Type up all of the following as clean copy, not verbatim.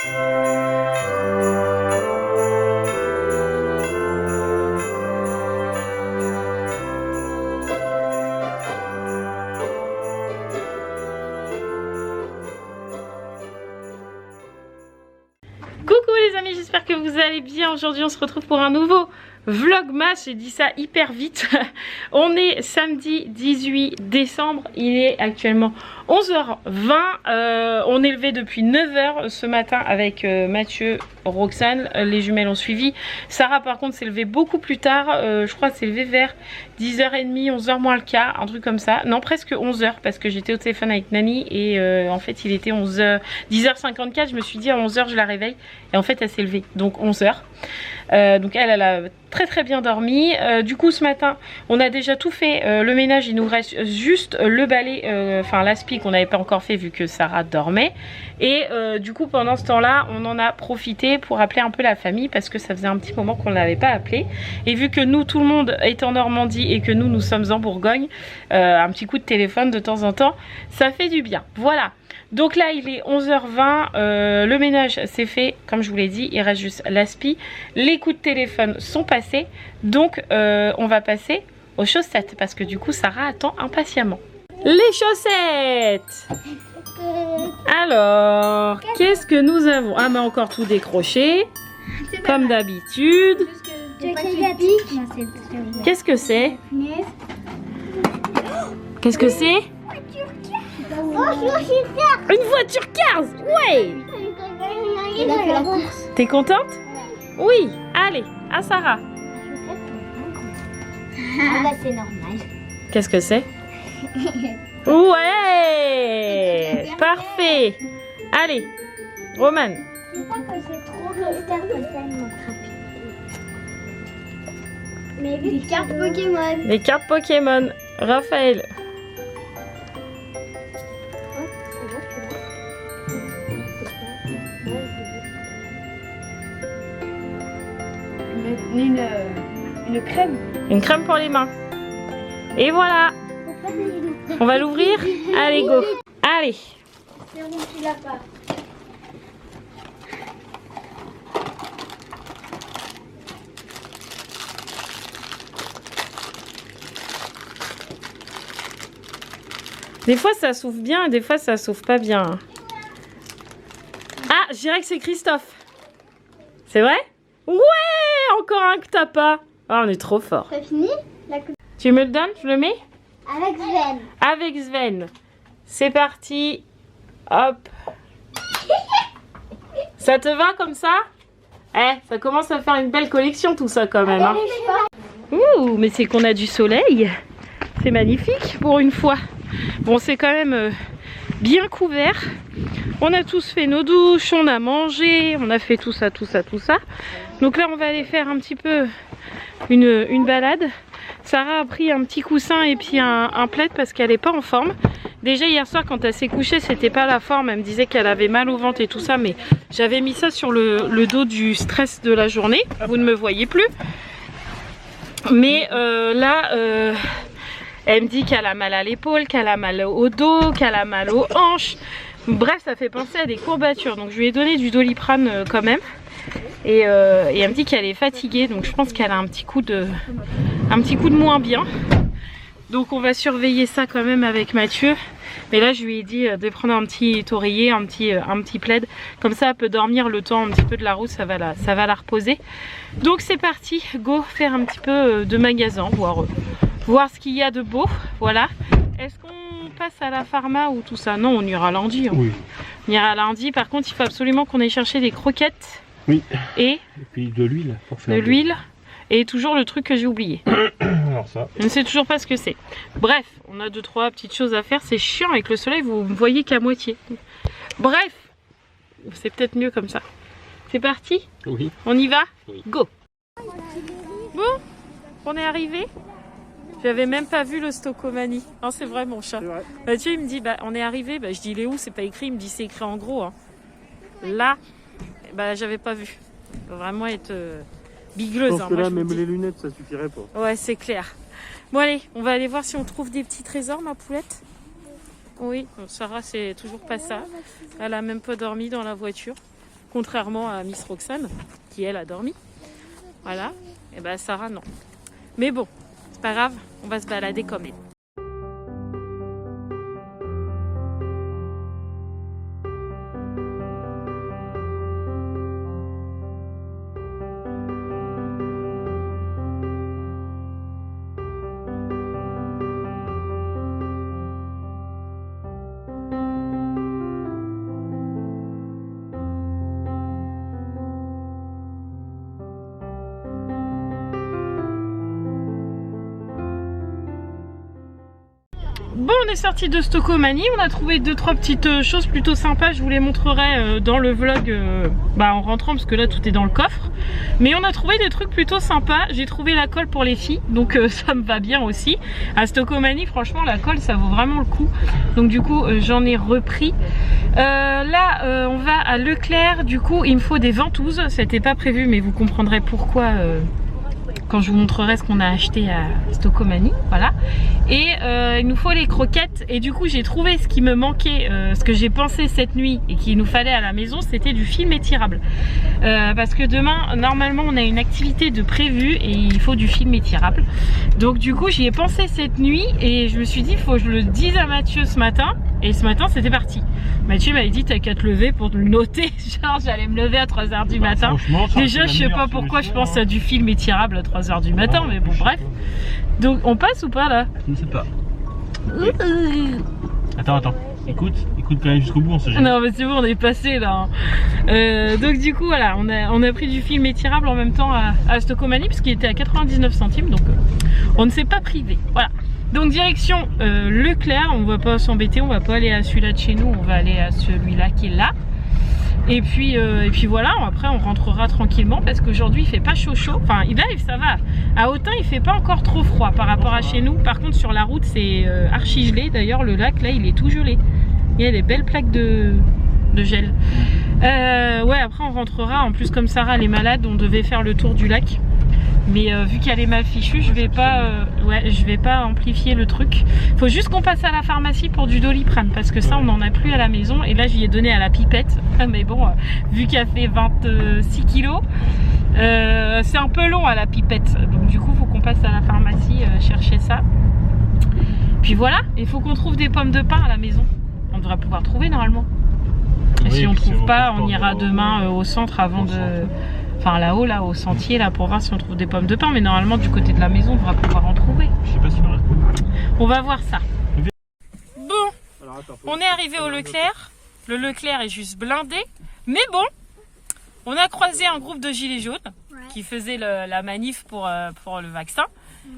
Coucou les amis, j'espère que vous allez bien. Aujourd'hui on se retrouve pour un nouveau vlogmas. J'ai dit ça hyper vite. On est samedi 18 décembre, il est actuellement 11h20. On est levé depuis 9h ce matin avec Mathieu, Roxane, les jumelles ont suivi. Sarah par contre s'est levée beaucoup plus tard, je crois qu'elle s'est levée vers 10h30, 11h moins le quart, un truc comme ça. Non, presque 11h parce que j'étais au téléphone avec Nani et en fait il était 10h54. Je me suis dit à 11h je la réveille et en fait elle s'est levée, donc 11h. Donc elle a très bien dormi. Du coup ce matin on a déjà tout fait, le ménage, il nous reste juste le balai, enfin l'aspi qu'on n'avait pas encore fait vu que Sarah dormait. Et du coup pendant ce temps là on en a profité pour appeler un peu la famille parce que ça faisait un petit moment qu'on ne l'avait pas appelé. Et vu que nous tout le monde est en Normandie et que nous sommes en Bourgogne, un petit coup de téléphone de temps en temps ça fait du bien. Voilà. Donc là il est 11h20, le ménage c'est fait comme je vous l'ai dit, il reste juste l'aspi, les coups de téléphone sont passés, donc on va passer aux chaussettes parce que du coup Sarah attend impatiemment. Les chaussettes. Alors, qu'est-ce que nous avons? Ah mais encore tout décroché, comme d'habitude. Qu'est-ce que c'est? Qu'est-ce que c'est? Une voiture 15. Ouais. T'es contente? Oui. Allez, à Sarah. Ah bah c'est normal. Qu'est-ce que c'est? Ouais. Parfait. Allez, Roman. Je crois que c'est trop mystère comme ça, ils m'attrapent. Mais des cartes Pokémon. Les cartes Pokémon. Raphaël. Une crème. Une crème pour les mains. Et voilà. On va l'ouvrir. Allez, go. Allez. C'est bon, tu l'as pas. Des fois ça s'ouvre bien et des fois ça s'ouvre pas bien. Ah, je dirais que c'est Christophe. C'est vrai? Ouais, encore un que t'as pas. Ah, on est trop fort. T'as fini? Tu me le donnes? Je le mets? Avec Sven. Avec Sven. C'est parti. Hop. Ça te va comme ça? Eh, ça commence à faire une belle collection tout ça quand même. Hein. Ouh, mais c'est qu'on a du soleil. C'est magnifique pour une fois. Bon, c'est quand même bien couvert. On a tous fait nos douches, on a mangé, on a fait tout ça. Donc là, on va aller faire un petit peu une balade. Sarah a pris un petit coussin et puis un plaid parce qu'elle n'est pas en forme. Déjà hier soir quand elle s'est couchée, c'était pas la forme. Elle me disait qu'elle avait mal au ventre et tout ça, mais j'avais mis ça sur le dos du stress de la journée. Vous ne me voyez plus. Mais là... elle me dit qu'elle a mal à l'épaule, qu'elle a mal au dos, qu'elle a mal aux hanches. Bref, ça fait penser à des courbatures. Donc je lui ai donné du Doliprane quand même. Et elle me dit qu'elle est fatiguée. Donc je pense qu'elle a un petit coup de moins bien. Donc on va surveiller ça quand même avec Mathieu. Mais là je lui ai dit de prendre un petit oreiller, un petit plaid. Comme ça elle peut dormir le temps un petit peu de la route, ça va la reposer. Donc c'est parti, go faire un petit peu de magasin, voir ce qu'il y a de beau. Voilà. Est-ce qu'on passe à la pharma ou tout ça? Non, on ira lundi. Hein. Oui. On ira lundi. Par contre, il faut absolument qu'on aille chercher des croquettes. Oui. Et puis de l'huile. De l'huile. Et toujours le truc que j'ai oublié. Alors ça. Je ne sais toujours pas ce que c'est. Bref, on a 2-3 petites choses à faire. C'est chiant avec le soleil, vous me voyez qu'à moitié. Bref, c'est peut-être mieux comme ça. C'est parti? Oui. On y va? Oui. Go. Bon, on est arrivé. J'avais même pas vu le Stocomanie. Non, c'est vrai mon chat. Mathieu il me dit bah on est arrivé. Bah, je dis il est où? C'est pas écrit. Il me dit c'est écrit en gros. Hein. Là, bah j'avais pas vu. Faut vraiment être bigleuse. Je pense que là même les lunettes ça suffirait pas. Ouais c'est clair. Bon allez, on va aller voir si on trouve des petits trésors ma poulette. Oui, Sarah c'est toujours pas ça. Elle a même pas dormi dans la voiture. Contrairement à Miss Roxane, qui elle a dormi. Voilà. Et ben Sarah non. Mais bon, c'est pas grave, on va se balader quand même. Bon, on est sorti de Stocomanie, on a trouvé 2-3 petites choses plutôt sympas, je vous les montrerai dans le vlog en rentrant parce que là tout est dans le coffre. Mais on a trouvé des trucs plutôt sympas, j'ai trouvé la colle pour les filles, donc ça me va bien aussi. À Stocomanie, franchement la colle ça vaut vraiment le coup, donc du coup j'en ai repris. Là on va à Leclerc, du coup il me faut des ventouses, c'était pas prévu mais vous comprendrez pourquoi quand je vous montrerai ce qu'on a acheté à Stocomanie, voilà. Et il nous faut les croquettes et du coup j'ai trouvé ce qui me manquait, ce que j'ai pensé cette nuit et qu'il nous fallait à la maison, c'était du film étirable. Parce que demain, normalement on a une activité de prévue et il faut du film étirable. Donc du coup j'y ai pensé cette nuit et je me suis dit il faut que je le dise à Mathieu ce matin. Et ce matin c'était parti. Mathieu m'avait dit t'as qu'à te lever pour le noter. Genre j'allais me lever à 3 h du matin. Déjà je sais pas pourquoi je pense à du film étirable à 3 h du matin, mais bon bref. Donc on passe ou pas là? Je ne sais pas. Attends. Écoute quand même jusqu'au bout, on se gêne. Non mais c'est bon, on est passé là. Donc du coup voilà, on a pris du film étirable en même temps à Stocomanie parce qu'il était à 99 centimes, donc on ne s'est pas privé. Voilà. Donc direction Leclerc, on va pas s'embêter, on va pas aller à celui-là de chez nous, on va aller à celui-là qui est là. Et puis voilà, après on rentrera tranquillement parce qu'aujourd'hui il fait pas chaud. Enfin là ça va, à Autun il fait pas encore trop froid par rapport à chez nous. Par contre sur la route c'est archi gelé, d'ailleurs le lac là il est tout gelé. Il y a des belles plaques de gel. Ouais, après on rentrera, en plus comme Sarah elle est malade, on devait faire le tour du lac. Mais vu qu'elle est mal fichue, je vais pas amplifier le truc. Faut juste qu'on passe à la pharmacie pour du Doliprane parce que ça on n'en a plus à la maison et là j'y ai donné à la pipette. Mais bon, vu qu'elle fait 26 kilos, c'est un peu long à la pipette. Donc du coup faut qu'on passe à la pharmacie chercher ça. Puis voilà, il faut qu'on trouve des pommes de pin à la maison. On devrait pouvoir trouver normalement. Et oui, si on trouve pas, on ira demain au centre avant de... Enfin là-haut, là au sentier, là pour voir si on trouve des pommes de pin. Mais normalement du côté de la maison, on devra pouvoir en trouver. Je sais pas si on reste. On va voir ça. Bon, on est arrivé au Leclerc. Le Leclerc est juste blindé. Mais bon, on a croisé un groupe de gilets jaunes qui faisaient la manif pour le vaccin.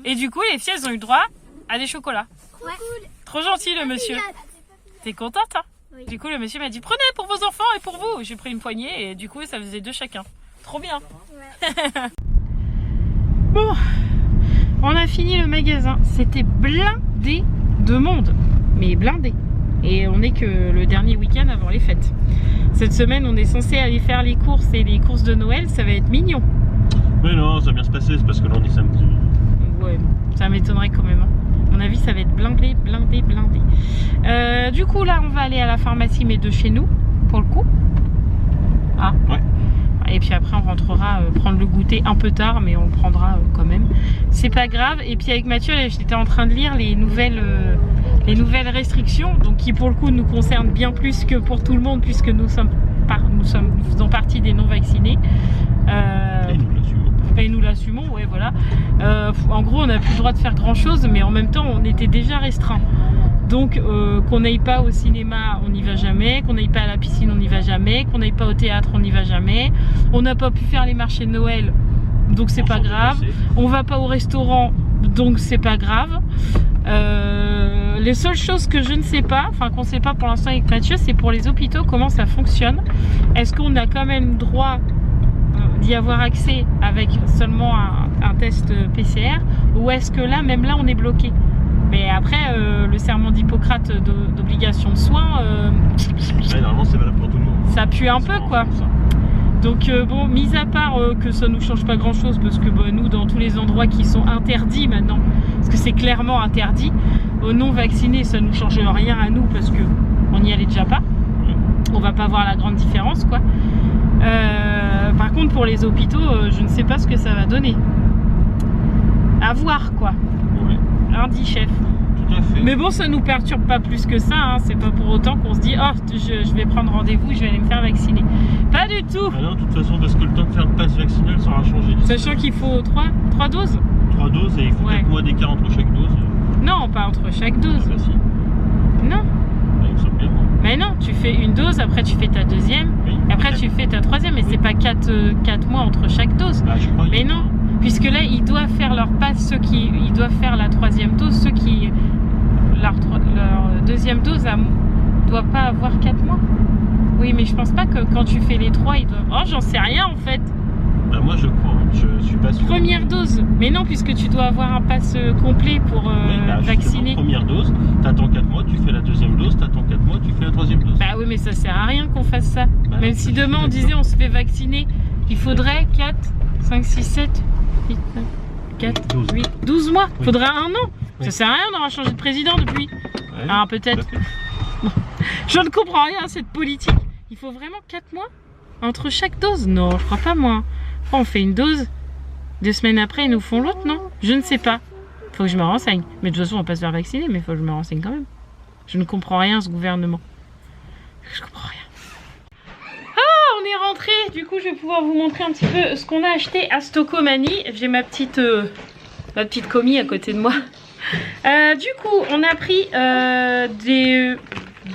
Et du coup, les filles, elles ont eu droit à des chocolats. Ouais. Trop gentil le monsieur. T'es contente hein? Oui. Du coup, le monsieur m'a dit prenez pour vos enfants et pour vous. J'ai pris une poignée et du coup, ça faisait 2 chacun. Trop bien. Ouais. Bon, on a fini le magasin. C'était blindé de monde, mais blindé. Et on n'est que le dernier week-end avant les fêtes. Cette semaine, on est censé aller faire les courses et les courses de Noël. Ça va être mignon. Mais non, ça va bien se passer. C'est parce que là, on est samedi. Ouais, ça m'étonnerait quand même. À mon avis, ça va être blindé. Du coup, là, on va aller à la pharmacie, mais de chez nous, pour le coup. Ah. Ouais. Et puis après on rentrera prendre le goûter un peu tard, mais on le prendra quand même. C'est pas grave. Et puis avec Mathieu, j'étais en train de lire les nouvelles restrictions, donc qui pour le coup nous concernent bien plus que pour tout le monde, puisque nous faisons partie des non vaccinés. Et nous l'assumons, ouais voilà. En gros on n'a plus le droit de faire grand chose, mais en même temps on était déjà restreint. Donc qu'on n'aille pas au cinéma, on n'y va jamais, qu'on n'aille pas à la piscine, on n'y va jamais, qu'on n'aille pas au théâtre, on n'y va jamais. On n'a pas pu faire les marchés de Noël, donc c'est pas grave. On va pas au restaurant, donc c'est pas grave. Les seules choses que je ne sais pas, enfin qu'on ne sait pas pour l'instant avec Mathieu, c'est pour les hôpitaux, comment ça fonctionne. Est-ce qu'on a quand même droit d'y avoir accès avec seulement un test PCR, ou est-ce que là, même là, on est bloqué? Mais après, le serment d'Hippocrate d'obligation de soins, ouais, normalement c'est valable pour tout le monde. Ça pue un peu quoi. Donc bon, mis à part que ça nous change pas grand chose, parce que nous, dans tous les endroits qui sont interdits maintenant, parce que c'est clairement interdit, aux non vaccinés ça nous change rien à nous, parce que on n'y allait déjà pas. On va pas voir la grande différence quoi. pour les hôpitaux, je ne sais pas ce que ça va donner. À voir quoi. Ouais. Lundi chef. Tout à fait. Mais bon, ça nous perturbe pas plus que ça, hein. C'est pas pour autant qu'on se dit oh je vais prendre rendez-vous, je vais aller me faire vacciner. Pas du tout. Ah non, de toute façon, parce que le temps de faire le pass vaccinal sera changé. Sachant qu'il faut 3 doses. 3 doses et il faut 4 mois d'écart entre chaque dose. Non, pas entre chaque dose. Ah bah si. Non. Ah, il me semble bien. Mais non, tu fais une dose, après tu fais ta deuxième, Oui. après tu fais ta troisième, et c'est pas 4 mois entre chaque dose. Bah, je crois Mais non, puisque là ils doivent faire leur passe, ils doivent faire la troisième dose, ceux qui leur deuxième dose doit pas avoir 4 mois. Oui, mais je pense pas que quand tu fais les 3, ils doivent. Oh, j'en sais rien en fait. Bah, moi je crois, je suis pas sûr. Première dose, mais non, puisque tu dois avoir un pass complet pour Oui, bah, vacciner. Première dose, t'attends 4 mois, tu fais la deuxième dose, t'attends 4 mois, tu fais la troisième dose. Bah oui, mais ça sert à rien qu'on fasse ça. Bah, Même non, si je demain suis on disait d'accord. on se fait vacciner, il faudrait 4, 5, 6, 7, 8, 9, 4, 12. 8, 12 mois. Oui. Faudra un an. Oui. Ça sert à rien, on aura changé de président depuis. Ouais, Ah, peut-être. tout à fait. Je ne comprends rien à cette politique. Il faut vraiment 4 mois entre chaque dose? Non, je crois pas moi. On fait une dose, 2 semaines après ils nous font l'autre, non? Je ne sais pas. Faut que je me renseigne. Mais de toute façon on va pas se faire vacciner, mais faut que je me renseigne quand même. Je ne comprends rien à ce gouvernement. Je comprends rien. Ah, on est rentré. Du coup, je vais pouvoir vous montrer un petit peu ce qu'on a acheté à Stocomanie. J'ai ma petite commis à côté de moi. Du coup, on a pris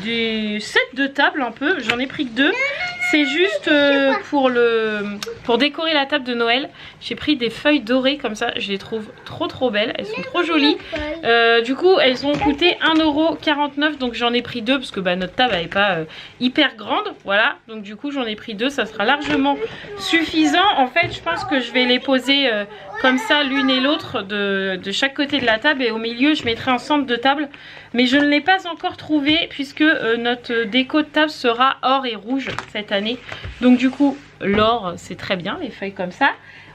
des sets de table un peu. J'en ai pris que 2. C'est juste pour décorer la table de Noël. J'ai pris des feuilles dorées comme ça. Je les trouve trop belles. Elles sont trop jolies. Du coup, elles ont coûté 1,49 €. Donc j'en ai pris 2 parce que notre table n'est pas hyper grande. Voilà. Donc du coup, j'en ai pris 2. Ça sera largement suffisant. En fait, je pense que je vais les poser comme ça l'une et l'autre de chaque côté de la table. Et au milieu, je mettrai un centre de table. Mais je ne l'ai pas encore trouvé puisque notre déco de table sera or et rouge cette année. Donc du coup, l'or, c'est très bien, les feuilles comme ça.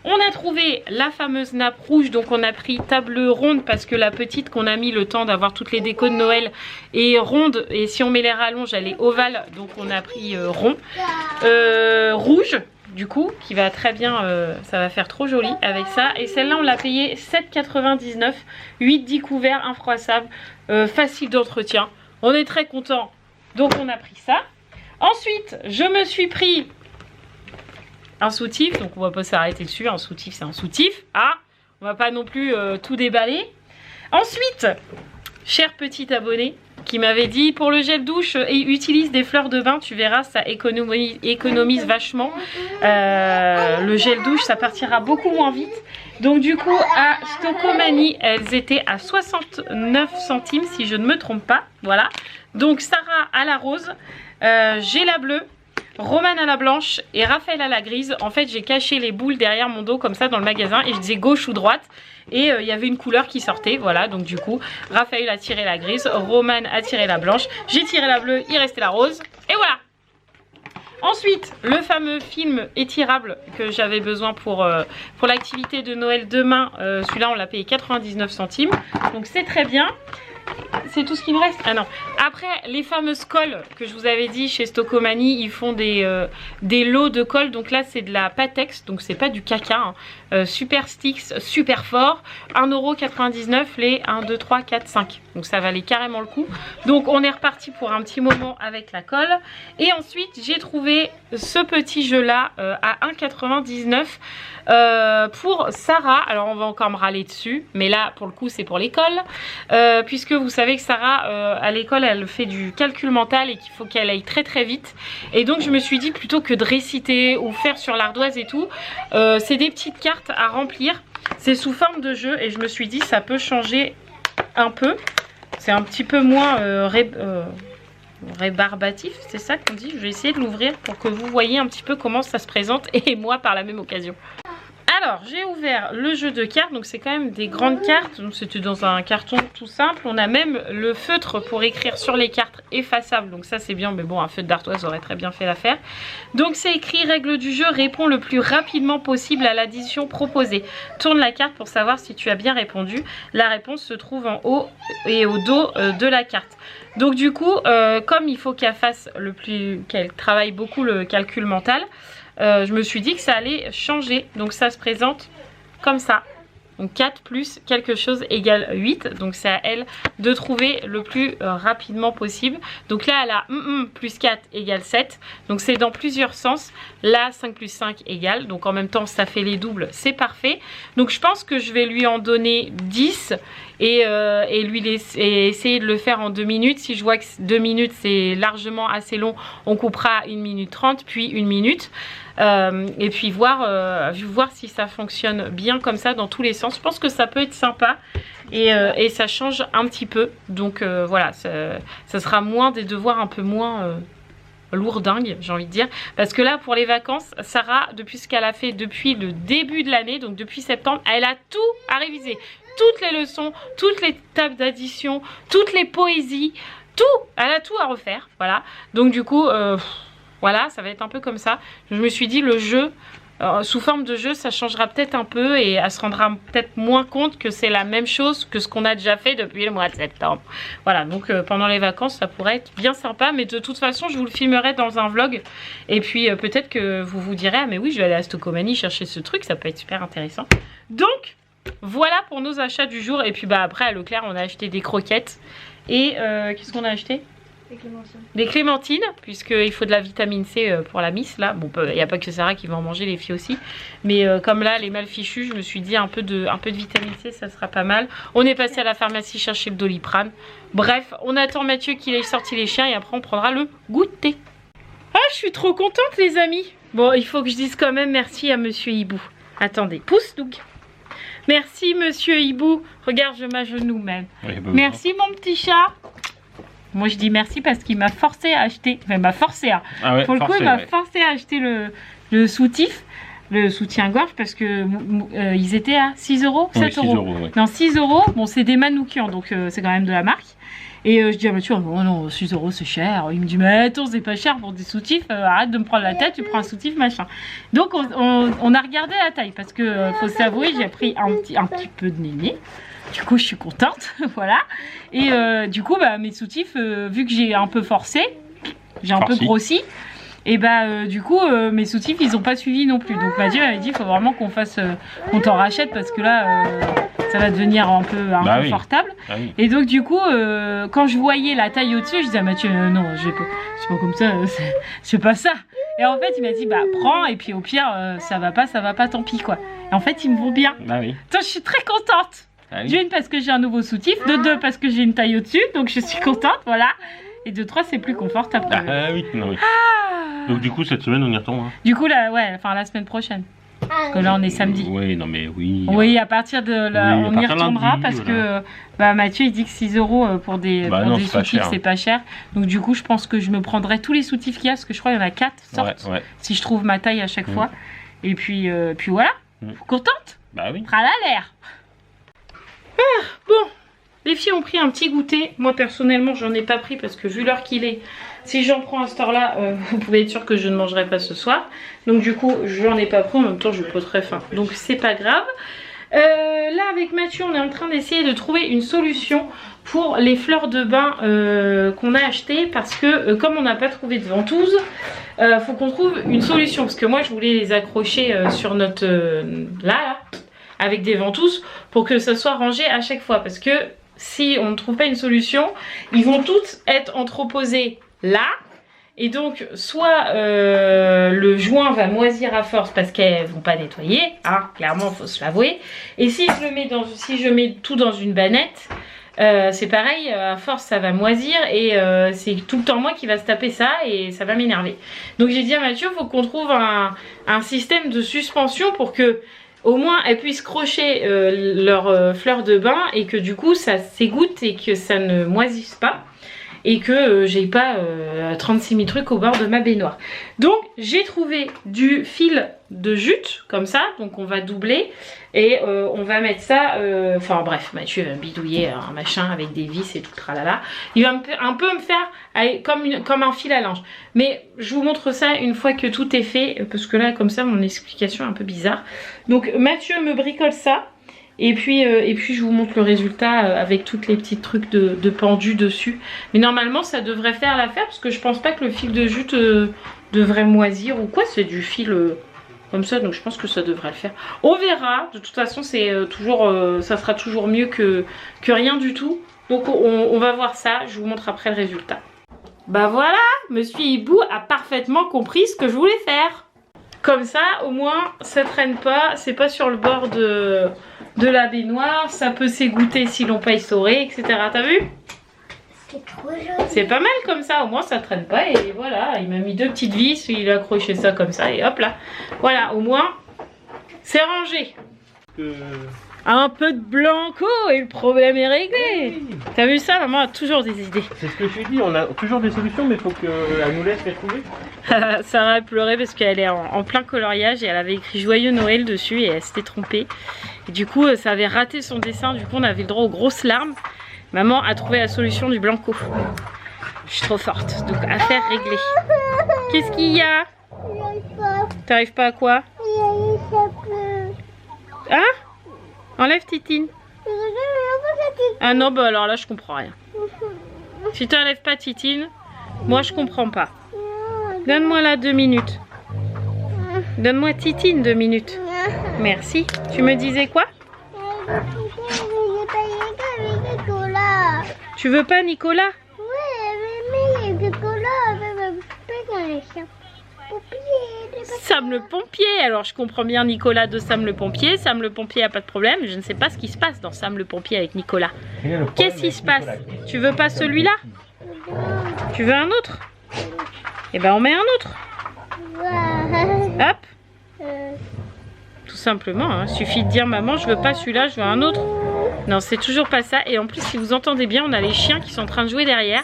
On a trouvé la fameuse nappe rouge, donc on a pris table ronde parce que la petite qu'on a mis le temps d'avoir toutes les décos de Noël est ronde. Et si on met les rallonges, elle est ovale, donc on a pris rond. Rouge, du coup, qui va très bien, ça va faire trop joli avec ça. Et celle-là, on l'a payée 7,99 €, 8-10 couverts, infroissables, facile d'entretien. On est très content, donc on a pris ça. Ensuite, je me suis pris un soutif, donc on va pas s'arrêter dessus. Un soutif, c'est un soutif. Ah, on va pas non plus tout déballer. Ensuite, cher petit abonné qui m'avait dit pour le gel douche et utilise des fleurs de bain, tu verras, ça économise vachement. Le gel douche, ça partira beaucoup moins vite. Donc du coup, à Stocomanie, elles étaient à 69 centimes si je ne me trompe pas. Voilà. Donc Sarah à la rose, j'ai la bleue, Romane à la blanche et Raphaël à la grise. En fait, j'ai caché les boules derrière mon dos comme ça dans le magasin et je disais gauche ou droite. Et il y avait une couleur qui sortait, voilà. Donc du coup, Raphaël a tiré la grise, Romane a tiré la blanche, j'ai tiré la bleue, il restait la rose. Et voilà. Ensuite, le fameux film étirable que j'avais besoin pour l'activité de Noël demain. Celui-là, on l'a payé 99 centimes. Donc c'est très bien. C'est tout ce qui me reste. Ah non. Après, les fameuses colles que je vous avais dit chez Stocomanie, ils font des lots de colle. Donc là, c'est de la Patex. Donc c'est pas du caca. Hein. Super Sticks, super fort. 1,99 € les 1, 2, 3, 4, 5. Donc ça valait carrément le coup. Donc on est reparti pour un petit moment avec la colle. Et ensuite, j'ai trouvé ce petit jeu-là à 1,99 € pour Sarah. Alors on va encore me râler dessus. Mais là, pour le coup, c'est pour l'école. Puisque vous savez que Sarah, à l'école, elle fait du calcul mental et qu'il faut qu'elle aille très vite. Et donc je me suis dit, plutôt que de réciter ou faire sur l'ardoise et tout, c'est des petites cartes à remplir. C'est sous forme de jeu et je me suis dit, ça peut changer un peu. C'est un petit peu moins rébarbatif, c'est ça qu'on dit. Je vais essayer de l'ouvrir pour que vous voyez un petit peu comment ça se présente et moi par la même occasion. Alors, j'ai ouvert le jeu de cartes, donc c'est quand même des grandes cartes, donc c'était dans un carton tout simple. On a même le feutre pour écrire sur les cartes effaçable, donc ça c'est bien, mais bon, un feutre d'ardoise aurait très bien fait l'affaire. Donc c'est écrit, règle du jeu, réponds le plus rapidement possible à l'addition proposée. Tourne la carte pour savoir si tu as bien répondu. La réponse se trouve en haut et au dos de la carte. Donc du coup, comme il faut qu'elle travaille beaucoup le calcul mental, je me suis dit que ça allait changer. Donc ça se présente comme ça. Donc 4 plus quelque chose égale 8. Donc c'est à elle de trouver le plus rapidement possible. Donc là elle a plus 4 égale 7. Donc c'est dans plusieurs sens. Là 5 plus 5 égale. Donc en même temps ça fait les doubles. C'est parfait. Donc je pense que je vais lui en donner 10. Et essayer de le faire en 2 minutes. Si je vois que 2 minutes c'est largement assez long, on coupera 1 minute 30 puis 1 minute. Et puis voir si ça fonctionne bien comme ça dans tous les sens. Je pense que ça peut être sympa et ça change un petit peu. Donc voilà, ça sera moins des devoirs un peu moins lourdingues, j'ai envie de dire. Parce que là, pour les vacances, Sarah, depuis ce qu'elle a fait depuis le début de l'année, donc depuis septembre, elle a tout à réviser. Toutes les leçons, toutes les tables d'addition, toutes les poésies, tout. Elle a tout à refaire, voilà. Donc du coup... voilà, ça va être un peu comme ça. Je me suis dit, le jeu, sous forme de jeu, ça changera peut-être un peu et elle se rendra peut-être moins compte que c'est la même chose que ce qu'on a déjà fait depuis le mois de septembre. Voilà, donc pendant les vacances, ça pourrait être bien sympa. Mais de toute façon, je vous le filmerai dans un vlog. Et puis peut-être que vous vous direz, ah mais oui, je vais aller à Stocomanie chercher ce truc, ça peut être super intéressant. Donc, voilà pour nos achats du jour. Et puis bah après, à Leclerc, on a acheté des croquettes. Et qu'est-ce qu'on a acheté ? Des clémentines, puisqu'il faut de la vitamine C pour la miss là. Bon, il n'y a pas que Sarah qui va en manger, les filles aussi. Mais comme là, les mal fichus, je me suis dit un peu de vitamine C, ça sera pas mal. On est passé à la pharmacie chercher le Doliprane. Bref, on attend Mathieu qu'il ait sorti les chiens et après on prendra le goûter. Ah, je suis trop contente les amis. Bon, il faut que je dise quand même merci à Monsieur Hibou. Attendez, pousse donc. Merci Monsieur Hibou. Regarde, je m'agenouille même. Oui, bah, merci mon petit chat. Moi je dis merci parce qu'il m'a forcé à acheter. Enfin, il m'a forcé à. Ah ouais, pour le coup, il m'a forcé à acheter le soutif, le soutien-gorge, parce que ils étaient à 6 €, 7 €. Ouais. Non, 6 €. Bon, c'est des Manoukian, donc c'est quand même de la marque. Et je dis à Mathieu, oh non, 6 € c'est cher. Il me dit, mais attends, c'est pas cher pour des soutifs. Arrête de me prendre la tête, tu prends un soutif, machin. Donc on a regardé la taille parce que faut s'avouer, j'ai pris un petit peu de néné. Du coup, je suis contente, voilà. Et du coup, bah, mes soutifs, vu que j'ai un peu forcé, j'ai un peu grossi, et bah, du coup, mes soutifs, ils n'ont pas suivi non plus. Donc, Mathieu m'avait dit, il faut vraiment qu'on t'en rachète parce que là, ça va devenir un peu inconfortable. Oui. Ah oui. Et donc, du coup, quand je voyais la taille au-dessus, je disais à Mathieu, non, c'est pas comme ça, c'est pas ça. Et en fait, il m'a dit, bah, prends, et puis au pire, ça va pas, tant pis, quoi. Et en fait, ils me vont bien. Bah oui. Donc, je suis très contente. Ah oui. D'une parce que j'ai un nouveau soutif, de 2 parce que j'ai une taille au-dessus, donc je suis contente, voilà. Et de 3 c'est plus confortable. Ah oui, non, oui. Ah. Donc du coup cette semaine on y retourne. Hein. Du coup là, ouais, enfin la semaine prochaine. Parce que là on est samedi. Oui, non mais oui. Oui, à partir de là, oui, on y retournera lundi, parce que bah, Mathieu il dit que 6 € pour des soutifs c'est pas cher. Donc du coup je pense que je me prendrai tous les soutifs qu'il y a, parce que je crois qu'il y en a 4 sortes, si je trouve ma taille à chaque fois. Et puis voilà, contente. Bah oui. Tralala l'air. Ah, bon, les filles ont pris un petit goûter. Moi personnellement j'en ai pas pris parce que vu l'heure qu'il est, si j'en prends à cette heure là, vous pouvez être sûr que je ne mangerai pas ce soir. Donc du coup j'en ai pas pris, en même temps je peux très faim, donc c'est pas grave. Là avec Mathieu on est en train d'essayer de trouver une solution pour les fleurs de bain qu'on a achetées, parce que comme on n'a pas trouvé de ventouse, faut qu'on trouve une solution, parce que moi je voulais les accrocher sur notre là avec des ventouses pour que ça soit rangé à chaque fois, parce que si on ne trouve pas une solution, ils vont toutes être entreposés là, et donc soit le joint va moisir à force parce qu'elles vont pas nettoyer, hein, clairement faut se l'avouer, et si je mets tout dans une bannette, c'est pareil, à force ça va moisir, et c'est tout le temps moi qui va se taper ça et ça va m'énerver. Donc j'ai dit à Mathieu, faut qu'on trouve un système de suspension pour que au moins elles puissent crocher leurs fleurs de bain, et que du coup ça s'égoutte et que ça ne moisisse pas, et que j'ai pas 36 000 trucs au bord de ma baignoire. Donc j'ai trouvé du fil de jute comme ça, donc on va doubler et on va mettre ça, enfin bref, Mathieu va me bidouiller un machin avec des vis et tout tralala. Il va un peu me faire comme un fil à linge, mais je vous montre ça une fois que tout est fait, parce que là comme ça mon explication est un peu bizarre. Donc Mathieu me bricole ça. Et puis je vous montre le résultat avec toutes les petits trucs de pendu dessus. Mais normalement ça devrait faire l'affaire, parce que je pense pas que le fil de jute devrait moisir ou quoi. C'est du fil comme ça, donc je pense que ça devrait le faire. On verra. De toute façon, c'est toujours, ça sera toujours mieux que rien du tout. Donc on va voir ça. Je vous montre après le résultat. Bah voilà, Monsieur Hibou a parfaitement compris ce que je voulais faire. Comme ça, au moins, ça traîne pas. C'est pas sur le bord de la baignoire. Ça peut s'égoutter si l'on pas essoré, etc. T'as vu? C'est trop joli. C'est pas mal comme ça, au moins ça traîne pas. Et voilà, il m'a mis 2 petites vis, il a accroché ça comme ça et hop là. Voilà, au moins c'est rangé. Un peu de blanco et le problème est réglé. Oui. T'as vu ça? Maman a toujours des idées. C'est ce que je lui dis, on a toujours des solutions, mais il faut qu'elle nous laisse les trouver. Sarah a pleuré parce qu'elle est en plein coloriage et elle avait écrit Joyeux Noël dessus et elle s'était trompée. Et du coup, ça avait raté son dessin, du coup on avait le droit aux grosses larmes. Maman a trouvé la solution du blanco. Je suis trop forte, donc affaire réglée. Qu'est-ce qu'il y a? T'arrives pas à quoi? Ah? Enlève Titine. Ah non, bah alors là je comprends rien. Si tu enlèves pas Titine, moi je comprends pas. Donne-moi là 2 minutes. Donne-moi Titine 2 minutes. Merci. Tu me disais quoi? Tu veux pas Nicolas? Oui, mais Nicolas, Sam le pompier. Alors je comprends bien Nicolas de Sam le pompier. Sam le pompier a pas de problème. Je ne sais pas ce qui se passe dans Sam le pompier avec Nicolas. Qu'est-ce qui se passe? Tu veux pas celui-là? Tu veux un autre? Eh ben on met un autre. Hop. Tout simplement, hein. Suffit de dire maman je veux pas celui-là, je veux un autre. Non, c'est toujours pas ça. Et en plus, si vous entendez bien, on a les chiens qui sont en train de jouer derrière.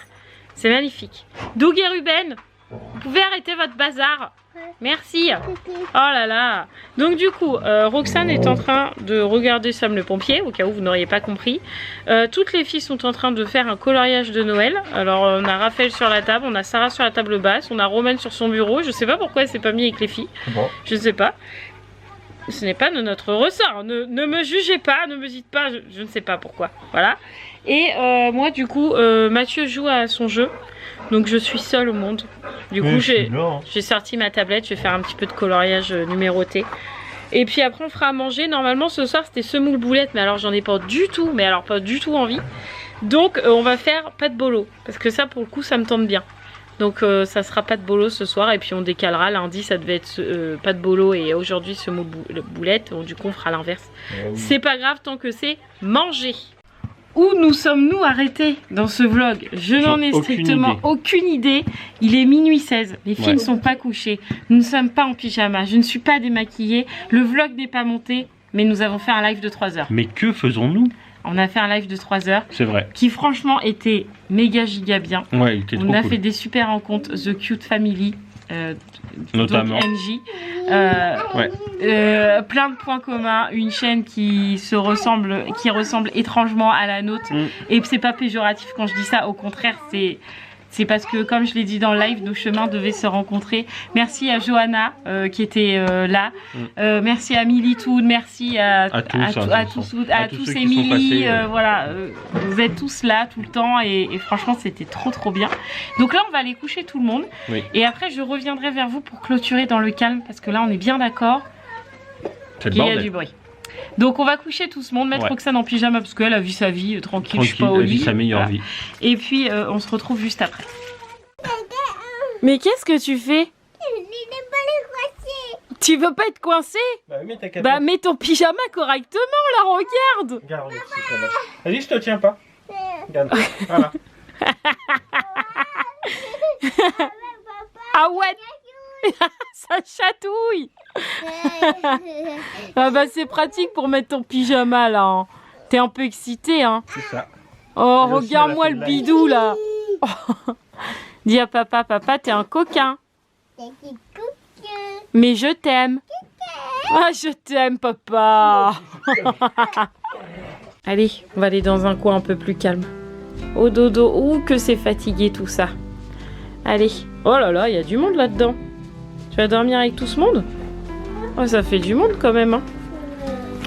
C'est magnifique. Doug et Ruben, vous pouvez arrêter votre bazar? Merci. Oh là là. Donc du coup, Roxane est en train de regarder Sam le pompier, au cas où vous n'auriez pas compris. Toutes les filles sont en train de faire un coloriage de Noël. Alors on a Raphaël sur la table, on a Sarah sur la table basse, on a Romane sur son bureau. Je sais pas pourquoi elle s'est pas mis avec les filles. Bon. Je sais pas. Ce n'est pas de notre ressort. Ne me jugez pas, ne me dites pas, je ne sais pas pourquoi. Voilà. Et moi du coup, Mathieu joue à son jeu. Donc je suis seule au monde. Du coup j'ai sorti ma tablette, je vais faire un petit peu de coloriage numéroté. Et puis après on fera à manger. Normalement ce soir c'était semoule boulette, mais alors j'en ai pas du tout, mais alors pas du tout envie. Donc on va faire pâte bolo. Parce que ça pour le coup ça me tente bien. Donc ça sera pas de bolo ce soir et puis on décalera. Lundi ça devait être pas de bolo et aujourd'hui semoule boulette. Donc, du coup on fera l'inverse. Oui. C'est pas grave tant que c'est manger. Où nous sommes-nous arrêtés dans ce vlog? Je n'en ai strictement aucune idée. Il est minuit 16. Les filles ne sont pas couchées. Nous ne sommes pas en pyjama. Je ne suis pas démaquillée. Le vlog n'est pas monté. Mais nous avons fait un live de 3 heures. Mais que faisons-nous? On a fait un live de 3 heures. C'est vrai. Qui franchement était méga giga bien. Ouais, il était trop cool. On a fait des super rencontres. The Cute Family. Notamment. Donc NJ. Plein de points communs. Une chaîne qui ressemble étrangement à la nôtre. Et c'est pas péjoratif quand je dis ça. Au contraire, c'est parce que, comme je l'ai dit dans le live, nos chemins devaient se rencontrer. Merci à Johanna qui était là. Merci à Militoun. Merci à tous Émilie. Voilà, vous êtes tous là tout le temps et franchement, c'était trop bien. Donc là, on va aller coucher tout le monde. Oui. Et après, je reviendrai vers vous pour clôturer dans le calme parce que là, on est bien d'accord qu'il y a du bruit. Donc on va coucher tout ce monde, mettre Roxane en pyjama parce qu'elle a vu sa vie tranquille, je suis pas au lit. Sa meilleure vie. Et puis on se retrouve juste après. Mais qu'est-ce que tu fais? Je n'ai pas les coincés. Tu veux pas être coincé? Bah mets ton pyjama correctement là, regarde. Regarde, vas-y, je te tiens pas. Regarde, voilà. Ah ouais. Ça chatouille. Ah bah c'est pratique pour mettre ton pyjama là. Hein. T'es un peu excité hein. C'est ça. Oh regarde-moi le bidou là. Oh. Dis à papa, t'es un coquin. Mais je t'aime. Ah je t'aime papa. Allez, on va aller dans un coin un peu plus calme. Au dodo, ouh que c'est fatigué tout ça. Allez. Oh là là, il y a du monde là-dedans. Tu vas dormir avec tout ce monde? Oh, ça fait du monde quand même. Hein.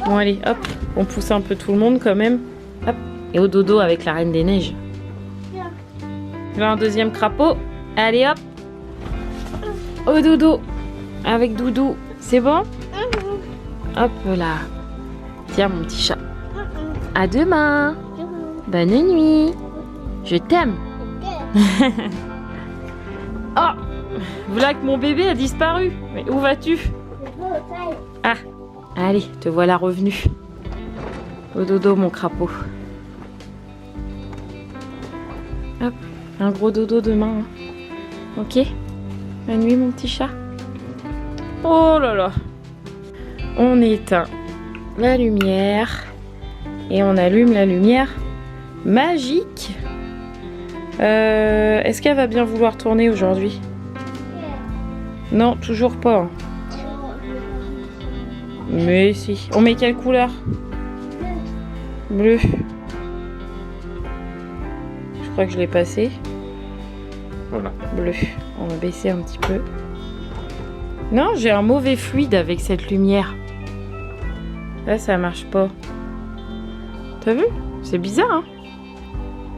Bon, allez, hop. On pousse un peu tout le monde quand même. Hop. Et au dodo avec la Reine des Neiges. Là, un deuxième crapaud. Allez, hop. au dodo. Avec Doudou. C'est bon? Hop là. Tiens mon petit chat. À demain. Bonne nuit. Je t'aime. Oh, voilà que mon bébé a disparu. Mais où vas-tu? Ah, allez, te voilà revenu. Au dodo mon crapaud. Hop, un gros dodo demain. Hein. Ok? Bonne nuit mon petit chat. Oh là là. On éteint la lumière et on allume la lumière magique. Est-ce qu'elle va bien vouloir tourner aujourd'hui? Non, toujours pas. Hein. Mais si. On met quelle couleur? Bleu. Je crois que je l'ai passé. Voilà. Bleu. On va baisser un petit peu. Non, j'ai un mauvais fluide avec cette lumière. Là, ça marche pas. T'as vu? C'est bizarre, hein?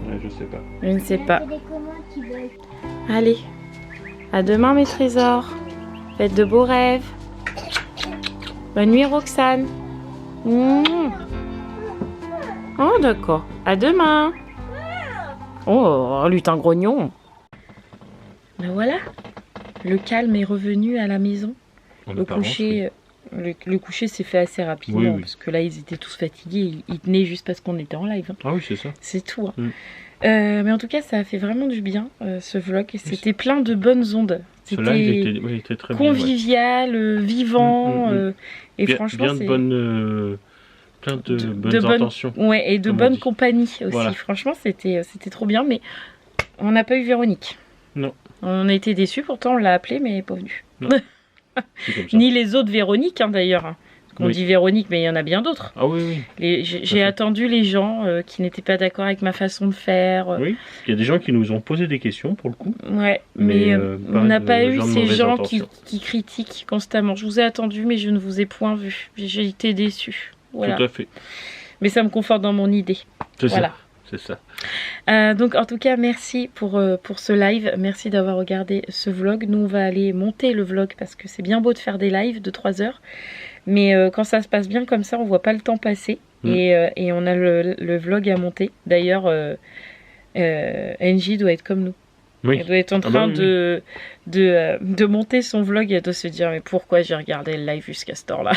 Ouais, je sais pas. Je ne sais pas. Il y a des commandes qui veulent. Allez. À demain, mes trésors. Faites de beaux rêves. Bonne nuit, Roxane. Mmh. Oh, d'accord. À demain. Oh, lutin grognon. Ben voilà. Le calme est revenu à la maison. Le coucher, le coucher s'est fait assez rapidement. Oui, oui. Parce que là, ils étaient tous fatigués. Ils tenaient juste parce qu'on était en live. Hein. Ah oui, c'est ça. C'est tout. Hein. Mm. Mais en tout cas, ça a fait vraiment du bien, ce vlog. C'était plein de bonnes ondes. Ce live C'était était très convivial, vivant. Et bien, franchement, bien de c'est... bonnes, plein de bonnes intentions. Ouais, et de comme on bonne dit. compagnie aussi. Voilà. Franchement, c'était trop bien. Mais on n'a pas eu Véronique. Non. On a été déçus. Pourtant, on l'a appelée, mais elle n'est pas venue. C'est comme ça. Ni les autres Véroniques, hein, d'ailleurs. Parce qu'on Oui. dit Véronique, mais il y en a bien d'autres. Ah oui, oui. J'ai fait. attendu les gens qui n'étaient pas d'accord avec ma façon de faire. Oui. Il y a des gens qui nous ont posé des questions pour le coup. Ouais, mais on n'a pas eu de ces mauvaises gens intentions. qui critiquent constamment. Je vous ai attendu, mais je ne vous ai point vu. J'ai été déçue. Voilà. Tout à fait. Mais ça me conforte dans mon idée. C'est Voilà. ça. C'est ça. Donc en tout cas, merci pour ce live. Merci d'avoir regardé ce vlog. Nous, on va aller monter le vlog parce que c'est bien beau de faire des lives de 3 heures. Mais quand ça se passe bien comme ça, on voit pas le temps passer. Et on a le vlog à monter. D'ailleurs, Angie doit être comme nous. Oui. Elle doit être en train oui. de monter son vlog et elle doit se dire mais pourquoi j'ai regardé le live jusqu'à cette heure-là?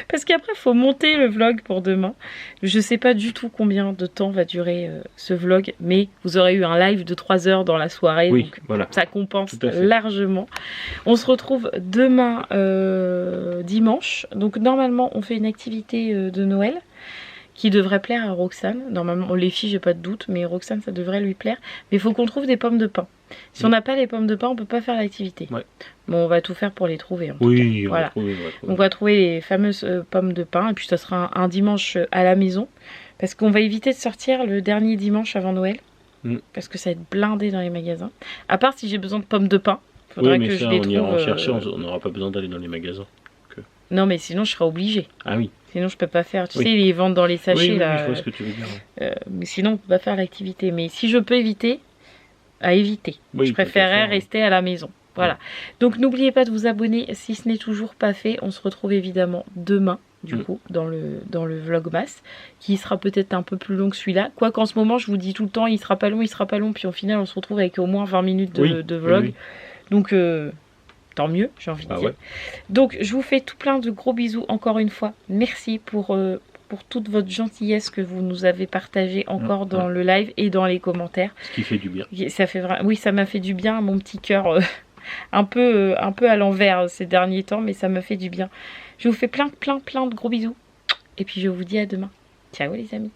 Parce qu'après, il faut monter le vlog pour demain. Je sais pas du tout combien de temps va durer ce vlog, mais vous aurez eu un live de 3 heures dans la soirée. Oui, donc voilà. ça compense Tout à fait. largement. On se retrouve demain dimanche. Donc normalement, on fait une activité de Noël qui devrait plaire à Roxane. Normalement, les filles, j'ai pas de doute, mais Roxane, ça devrait lui plaire. Mais il faut qu'on trouve des pommes de pin. Si on n'a pas les pommes de pin, on peut pas faire l'activité. Ouais. Bon, on va tout faire pour les trouver. En tout Oui, cas. on Voilà. va trouver. On va trouver les fameuses pommes de pin. Et puis, ça sera un dimanche à la maison. Parce qu'on va éviter de sortir le dernier dimanche avant Noël. Parce que ça va être blindé dans les magasins. À part si j'ai besoin de pommes de pin. Faudrait Oui, mais que ça, je les on trouve. ira en chercher. On n'aura pas besoin d'aller dans les magasins. Non, mais sinon, je serai obligée. Ah oui. Sinon, je peux pas faire. Tu Oui. sais, ils les vendent dans les sachets. Oui, là. je vois ce que tu veux dire. Ouais. Mais sinon, on peut pas faire l'activité. Mais si je peux éviter, à éviter. Oui, Je préférerais tout à fait. rester à la maison. Voilà. Donc, n'oubliez pas de vous abonner si ce n'est toujours pas fait. On se retrouve évidemment demain, du coup, dans le Vlogmas, qui sera peut-être un peu plus long que celui-là. Quoi qu'en ce moment, je vous dis tout le temps, il sera pas long, il sera pas long. Puis au final, on se retrouve avec au moins 20 minutes de vlog. Oui. Donc, tant mieux, j'ai envie de dire. Ouais. Donc, je vous fais tout plein de gros bisous encore une fois. Merci pour toute votre gentillesse que vous nous avez partagée encore dans le live et dans les commentaires. Ce qui fait du bien. Ça fait oui, ça m'a fait du bien, mon petit cœur un peu à l'envers ces derniers temps, mais ça me fait du bien. Je vous fais plein de gros bisous. Et puis je vous dis à demain. Ciao les amis.